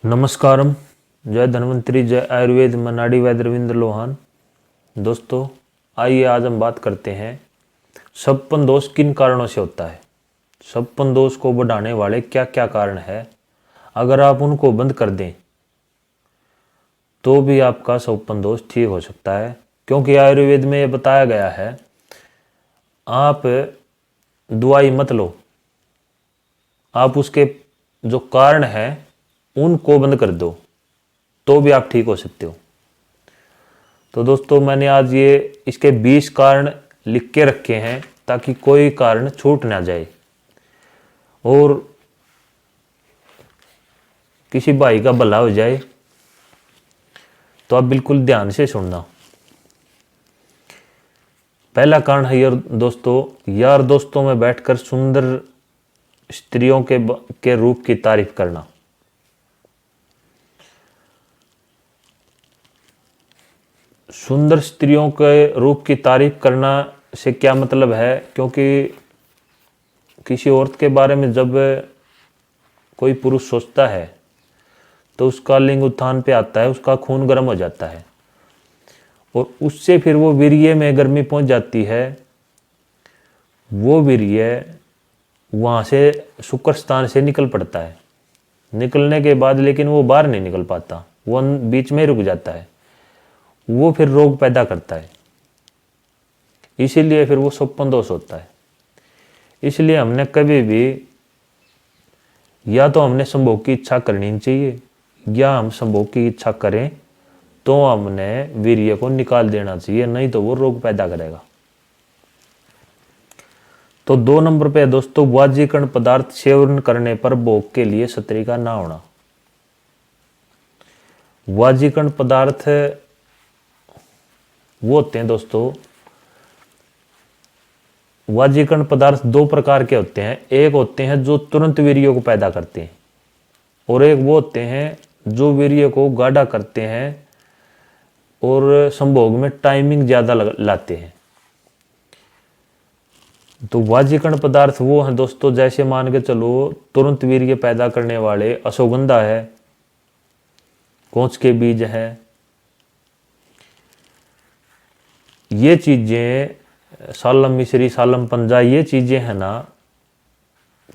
नमस्कारम। जय धन्वंतरी, जय आयुर्वेद, मनाड़ी वैद्य रविंद्र लोहान। दोस्तों, आइए आज हम बात करते हैं सप्पन दोष किन कारणों से होता है। सप्पन दोष को बढ़ाने वाले क्या क्या कारण है, अगर आप उनको बंद कर दें तो भी आपका सप्पन दोष ठीक हो सकता है। क्योंकि आयुर्वेद में ये बताया गया है, आप दवाई मत लो, आप उसके जो कारण है उनको बंद कर दो तो भी आप ठीक हो सकते हो। तो दोस्तों, मैंने आज ये इसके 20 कारण लिख के रखे हैं ताकि कोई कारण छूट ना जाए और किसी भाई का भला हो जाए। तो आप बिल्कुल ध्यान से सुनना। पहला कारण है यार दोस्तों में बैठकर सुंदर स्त्रियों के रूप की तारीफ करना। सुंदर स्त्रियों के रूप की तारीफ करना से क्या मतलब है? क्योंकि किसी औरत के बारे में जब कोई पुरुष सोचता है तो उसका लिंग उत्थान पे आता है, उसका खून गर्म हो जाता है और उससे फिर वो वीर्य में गर्मी पहुंच जाती है। वो वीर्य वहाँ से शुक्र स्थान से निकल पड़ता है। निकलने के बाद लेकिन वो बाहर नहीं निकल पाता, वो बीच में रुक जाता है। वो फिर रोग पैदा करता है, इसीलिए फिर वो सप्पन दोष होता है। इसलिए हमने कभी भी या तो हमने संभोग की इच्छा करनी चाहिए, या हम संभोग की इच्छा करें तो हमने वीर्य को निकाल देना चाहिए, नहीं तो वो रोग पैदा करेगा। तो 2 नंबर पे दोस्तों, वाजीकरण पदार्थ सेवन करने पर भोग के लिए सत्री का ना होना। वाजीकरण पदार्थ वो होते हैं दोस्तों, वाजीकरण पदार्थ 2 प्रकार के होते हैं। एक होते हैं जो तुरंत वीर्य को पैदा करते हैं, और एक वो होते हैं जो वीर्य को गाढ़ा करते हैं और संभोग में टाइमिंग ज्यादा लाते हैं। तो वाजीकरण पदार्थ वो हैं दोस्तों, जैसे मान के चलो तुरंत वीर्य पैदा करने वाले अश्वगंधा है, कोंच के बीज है। ये चीजें, सालम मिश्री, सालम पंजा, ये चीजें हैं ना,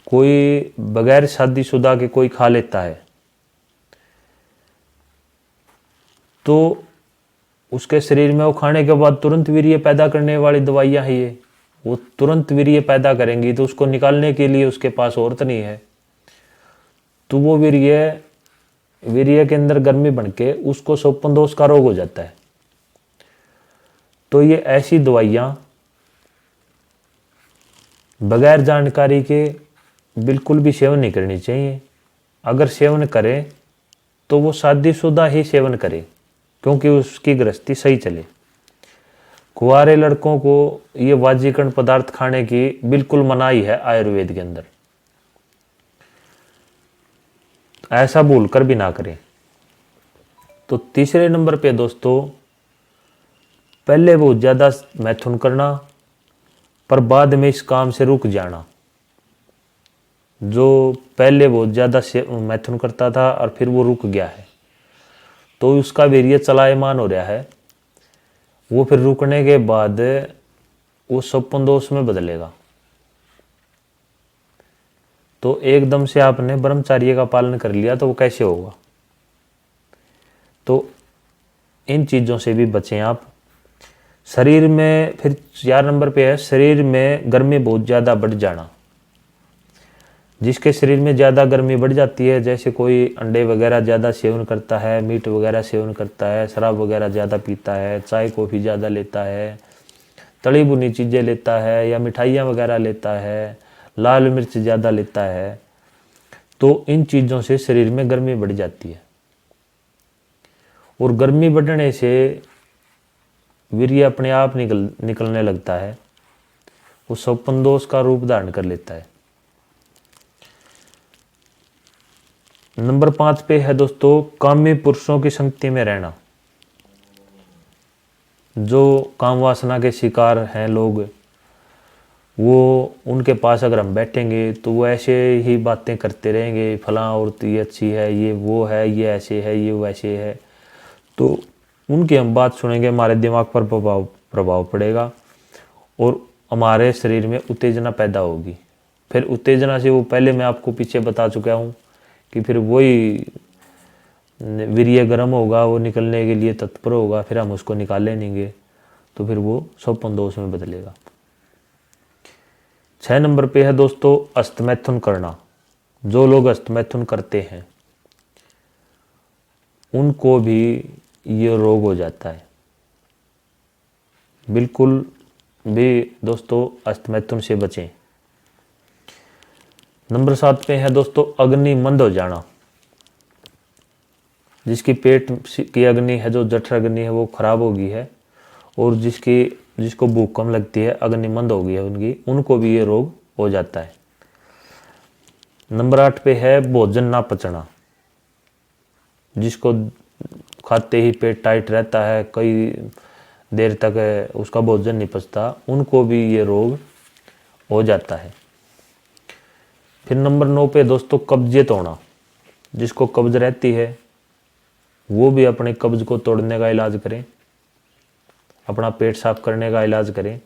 कोई बगैर शादीशुदा के कोई खा लेता है तो उसके शरीर में वो खाने के बाद तुरंत वीर्य पैदा करने वाली दवाइयां हैं ये, वो तुरंत वीर्य पैदा करेंगी। तो उसको निकालने के लिए उसके पास औरत नहीं है, तो वो वीर्य के अंदर गर्मी बन के उसको सप्पन दोष का रोग हो जाता है। तो ये ऐसी दवाइयां बगैर जानकारी के बिल्कुल भी सेवन नहीं करनी चाहिए। अगर सेवन करें तो वो शादीशुदा ही सेवन करे, क्योंकि उसकी गृहस्थी सही चले। कुंवारे लड़कों को ये वाजीकरण पदार्थ खाने की बिल्कुल मनाही है आयुर्वेद के अंदर, ऐसा भूल कर भी ना करें। तो तीसरे नंबर पे दोस्तों, पहले बहुत ज्यादा मैथुन करना पर बाद में इस काम से रुक जाना। जो पहले बहुत ज्यादा मैथुन करता था और फिर वो रुक गया है, तो उसका वीर्य चलायमान हो रहा है, वो फिर रुकने के बाद वो सप्पन दोष में बदलेगा। तो एकदम से आपने ब्रह्मचर्य का पालन कर लिया तो वो कैसे होगा? तो इन चीजों से भी बचें आप। शरीर में फिर 4 नंबर पे है, शरीर में गर्मी बहुत ज़्यादा बढ़ जाना। जिसके शरीर में ज़्यादा गर्मी बढ़ जाती है, जैसे कोई अंडे वगैरह ज़्यादा सेवन करता है, मीट वगैरह सेवन करता है, शराब वगैरह ज़्यादा पीता है, चाय कॉफ़ी ज़्यादा लेता है, तली भुनी चीज़ें लेता है या मिठाइयाँ वगैरह लेता है, लाल मिर्च ज़्यादा लेता है, तो इन चीज़ों से शरीर में गर्मी बढ़ जाती है। और गर्मी बढ़ने से वीर्य अपने आप निकलने लगता है, वो सप्पन दोष का रूप धारण कर लेता है। नंबर 5 पे है दोस्तों, कामी पुरुषों की संगति में रहना। जो काम वासना के शिकार हैं लोग, वो उनके पास अगर हम बैठेंगे तो वो ऐसे ही बातें करते रहेंगे, फलां औरत ये अच्छी है, ये वो है, ये ऐसे है, ये वैसे है। तो उनकी हम बात सुनेंगे, हमारे दिमाग पर प्रभाव पड़ेगा और हमारे शरीर में उत्तेजना पैदा होगी। फिर उत्तेजना से वो, पहले मैं आपको पीछे बता चुका हूँ कि फिर वही वीर्य गर्म होगा, वो निकलने के लिए तत्पर होगा, फिर हम उसको निकाल लेंगे तो फिर वो स्वप्न दोष में बदलेगा। 6 नंबर पे है दोस्तों अस्तमैथुन करना। जो लोग अस्तमैथुन करते हैं उनको भी ये रोग हो जाता है। बिल्कुल भी दोस्तों अस्तमैथुन से बचें। नंबर 7 पे है दोस्तों अग्नि मंद हो जाना। जिसकी पेट की अग्नि है, जो जठर अग्नि है, वो खराब हो गई है और जिसको भूख कम लगती है, अग्नि मंद हो गई है उनको भी ये रोग हो जाता है। नंबर 8 पे है भोजन ना पचना। जिसको खाते ही पेट टाइट रहता है, कई देर तक उसका भोजन नहीं पचता, उनको भी ये रोग हो जाता है। फिर नंबर 9 पे दोस्तों कब्जियत होना। जिसको कब्ज रहती है वो भी अपने कब्ज को तोड़ने का इलाज करें, अपना पेट साफ करने का इलाज करें।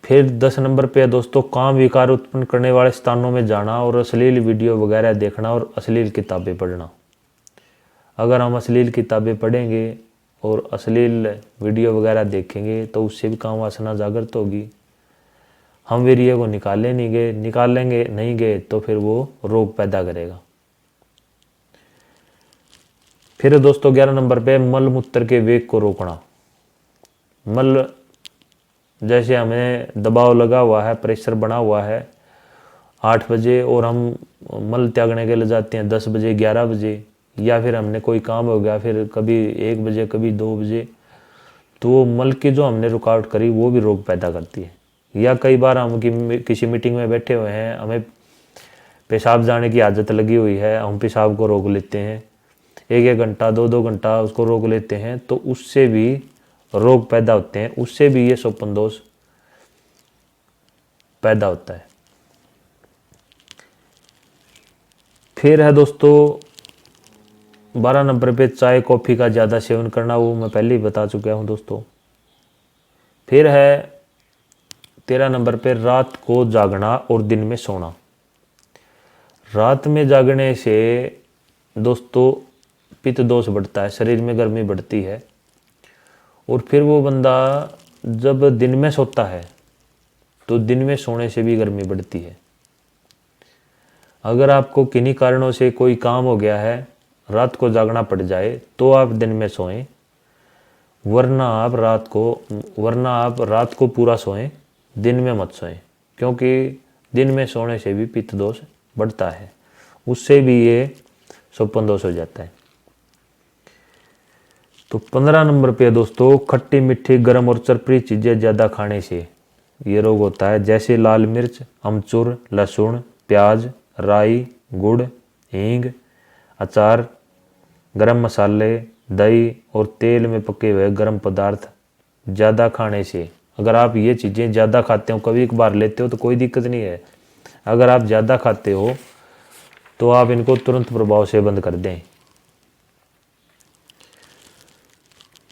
फिर 10 नंबर पे है दोस्तों काम विकार उत्पन्न करने वाले स्थानों में जाना और अश्लील वीडियो वगैरह देखना और अश्लील किताबें पढ़ना। अगर हम अश्लील किताबें पढ़ेंगे और अश्लील वीडियो वगैरह देखेंगे तो उससे भी काम वासना जागृत होगी। हम वीर्य को निकाल लेंगे नहीं गए तो फिर वो रोग पैदा करेगा। फिर दोस्तों 11 नंबर पे मल मूत्र के वेग को रोकना। मल, जैसे हमें दबाव लगा हुआ है, प्रेशर बना हुआ है 8 बजे और हम मल त्यागने के लिए जाते हैं 10 बजे 11 बजे, या फिर हमने कोई काम हो गया फिर कभी 1 बजे कभी 2 बजे, तो वो मल की जो हमने रुकावट करी वो भी रोग पैदा करती है। या कई बार हम किसी मीटिंग में बैठे हुए हैं, हमें पेशाब जाने की आदत लगी हुई है, हम पेशाब को रोक लेते हैं, 1-1 घंटा 2-2 घंटा उसको रोक लेते हैं, तो उससे भी रोग पैदा होते हैं, उससे भी ये स्वप्न दोष पैदा होता है। फिर है दोस्तों 12 नंबर पे चाय कॉफ़ी का ज़्यादा सेवन करना, वो मैं पहले ही बता चुका हूँ दोस्तों। फिर है 13 नंबर पे रात को जागना और दिन में सोना। रात में जागने से दोस्तों पित्त दोष बढ़ता है, शरीर में गर्मी बढ़ती है और फिर वो बंदा जब दिन में सोता है तो दिन में सोने से भी गर्मी बढ़ती है। अगर आपको किन्हीं कारणों से कोई काम हो गया है, रात को जागना पड़ जाए तो आप दिन में सोएं, वरना आप रात को पूरा सोएं, दिन में मत सोएं, क्योंकि दिन में सोने से भी पित्त दोष बढ़ता है, उससे भी ये स्वप्न दोष हो जाता है। तो 15 नंबर पे दोस्तों खट्टी मीठी गर्म और चरपी चीज़ें ज़्यादा खाने से ये रोग होता है, जैसे लाल मिर्च, अमचूर, लहसुन, प्याज, राई, गुड़, हींग, अचार, गरम मसाले, दही और तेल में पके हुए गर्म पदार्थ ज़्यादा खाने से। अगर आप ये चीज़ें ज़्यादा खाते हो, कभी कभार लेते हो तो कोई दिक्कत नहीं है। अगर आप ज़्यादा खाते हो तो आप इनको तुरंत प्रभाव से बंद कर दें।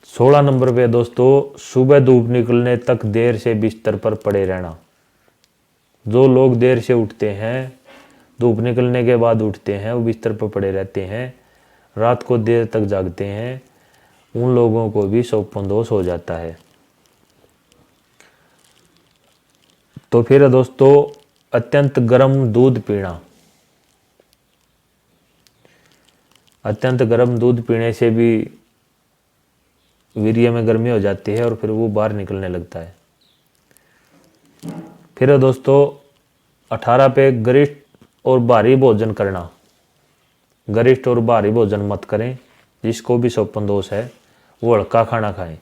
16 नंबर पे दोस्तों सुबह धूप निकलने तक देर से बिस्तर पर पड़े रहना। जो लोग देर से उठते हैं, धूप निकलने के बाद उठते हैं, वो बिस्तर पर पड़े रहते हैं, रात को देर तक जागते हैं, उन लोगों को भी स्वप्न दोष हो जाता है। तो फिर दोस्तों अत्यंत गर्म दूध पीना। अत्यंत गर्म दूध पीने से भी वीर्य में गर्मी हो जाती है और फिर वो बाहर निकलने लगता है। फिर दोस्तों 18 पे गरिष्ठ और भारी भोजन करना। गरिष्ठ और भारी भोजन मत करें, जिसको भी स्वप्न दोष है वो हल्का खाना खाएं।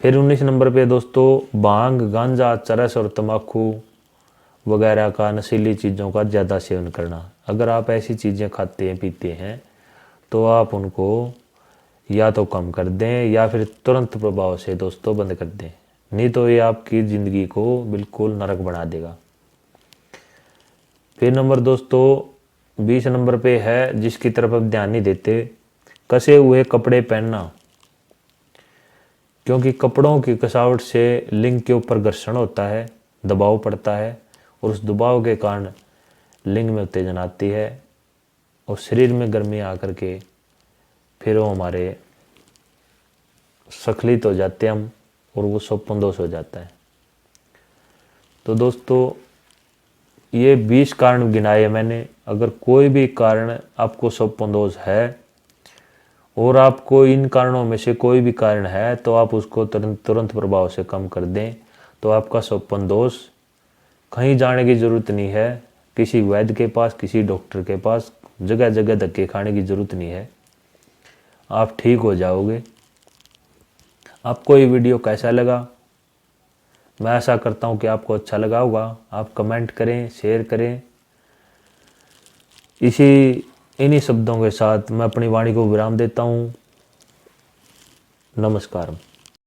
फिर 19 नंबर पे दोस्तों भांग, गांजा, चरस और तंबाकू वगैरह का, नशीली चीज़ों का ज़्यादा सेवन करना। अगर आप ऐसी चीज़ें खाते हैं पीते हैं तो आप उनको या तो कम कर दें या फिर तुरंत प्रभाव से दोस्तों बंद कर दें, नहीं तो ये आपकी ज़िंदगी को बिल्कुल नरक बना देगा। फिर नंबर दोस्तों 20 नंबर पे है, जिसकी तरफ आप ध्यान नहीं देते, कसे हुए कपड़े पहनना। क्योंकि कपड़ों की कसावट से लिंग के ऊपर घर्षण होता है, दबाव पड़ता है, और उस दबाव के कारण लिंग में उत्तेजन आती है और शरीर में गर्मी आकर के फिर वो हमारे स्खलित हो जाते हैं हम, और वो स्वप्न दोष हो जाता है। तो दोस्तों ये 20 कारण गिनाए मैंने। अगर कोई भी कारण आपको स्वप्न दोष है और आपको इन कारणों में से कोई भी कारण है तो आप उसको तुरंत प्रभाव से कम कर दें, तो आपका स्वप्न दोष कहीं जाने की ज़रूरत नहीं है, किसी वैद्य के पास, किसी डॉक्टर के पास जगह जगह धक्के खाने की ज़रूरत नहीं है, आप ठीक हो जाओगे। आपको ये वीडियो कैसा लगा? मैं आशा करता हूँ कि आपको अच्छा लगा होगा। आप कमेंट करें, शेयर करें। इन्हीं शब्दों के साथ मैं अपनी वाणी को विराम देता हूँ। नमस्कार।